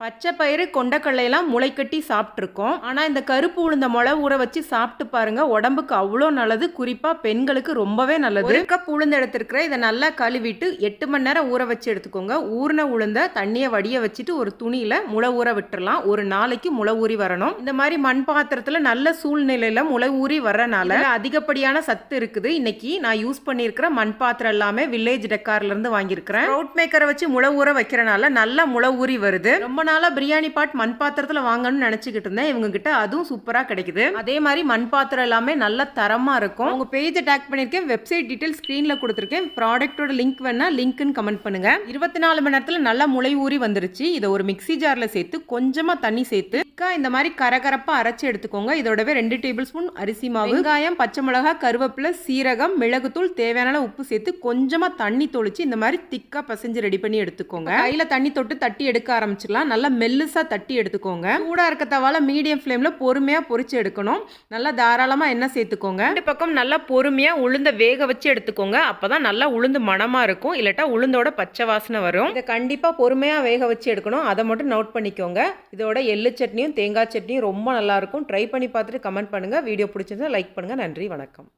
பச்சை பயிறு கொண்டக்கடலையெல்லாம் முளைக்கட்டி சாப்பிட்ருக்கோம். ஆனால் இந்த கருப்பு உளுந்த முளை ஊற வச்சு சாப்பிட்டு பாருங்க, உடம்புக்கு அவ்வளோ நல்லது. குறிப்பாக பெண்களுக்கு ரொம்பவே நல்லது. 1 கப் உளுந்து எடுத்துருக்கிற இதை நல்லா கழுவிட்டு 8 மணி நேரம் ஊற வச்சு எடுத்துக்கோங்க. ஊறின உளுந்த தண்ணியை வடிய வச்சுட்டு ஒரு துணியில் முளை ஊற விட்டுறலாம். ஒரு நாளைக்கு முளை ஊறி வரணும். இந்த மாதிரி மண் பாத்திரத்தில் நல்ல சூழ்நிலையில் முளை ஊறி வர்றனால அதிகப்படியான சத்து இருக்குது. இன்னைக்கு நான் யூஸ் பண்ணியிருக்கிற மண் பாத்திரம் எல்லாமே வில்லேஜ் டெக்கார்லேருந்து வாங்கியிருக்கிறேன். ஸ்ப்ரவுட் மேக்கரை வச்சு முளை ஊற வைக்கிறனால நல்லா முளை ஊறி வருது. ரொம்ப நாளா பிரியாணி பாட் மண் பாத்திரத்தில் வாங்கணும்னு நினச்சிக்கிட்டு இருந்தேன். இவங்க கிட்ட அதுவும் சூப்பராக கிடைக்குது. அதே மாதிரி மண் பாத்திரம் எல்லாமே நல்ல தரமாக இருக்கும். உங்கள் பேஜை டேக் பண்ணியிருக்கேன். வெப்சைட் டீட்டெயில் ஸ்க்ரீனில் கொடுத்துருக்கேன். ப்ராடக்ட்டோட லிங்க் வேணா லிங்க்னு கமெண்ட் பண்ணுங்க. 24 மணி நேரத்தில் நல்லா முளை ஊறி வந்துருச்சு. இதை ஒரு மிக்ஸி ஜாரில் சேர்த்து கொஞ்சமாக தண்ணி சேர்த்து இந்த மாதிரி கரகரப்பாக அரைச்சி எடுத்துக்கோங்க. இதோடவே 2 டேபிள் ஸ்பூன் அரிசி மாவு, வெங்காயம், பச்சை மிளகாய், கருவேப்பிலை, சீரகம், மிளகுத்தூள், தேவையான உப்பு சேர்த்து கொஞ்சமாக தண்ணி தொளிச்சு இந்த மாதிரி திக்காக பசைஞ்சு ரெடி பண்ணி எடுத்துக்கோங்க. கையில் தண்ணி தொட்டு தட்டி எடுக்க ஆரம்பிச்சிடலாம். நல்லா மெல்லுசா தட்டி எடுத்துக்கோங்க. சூடா இருக்க தவால மீடியம் ஃப்ளேம்ல பொறுமையா பொரிச்சு எடுக்கணும். நல்லா தாராளமா எண்ணெய் சேர்த்துக்கோங்க. இந்த பக்கம் நல்லா பொறுமையா உளுந்த வேக வச்சு எடுத்துக்கோங்க. அப்பதான் நல்லா உளுந்து மணமா இருக்கும். இல்லட்டா உளுந்தோட பச்சை வாசனை வரும். இதை கண்டிப்பா பொறுமையா வேக வச்சு எடுக்கணும். அதை மட்டும் நோட் பண்ணிக்கோங்க. இதோட எள்ளு சட்னியும் தேங்காய் சட்னியும் ரொம்ப நல்லா இருக்கும். ட்ரை பண்ணி பார்த்துட்டு கமெண்ட் பண்ணுங்க. வீடியோ பிடிச்சிருந்தா லைக் பண்ணுங்க. நன்றி, வணக்கம்.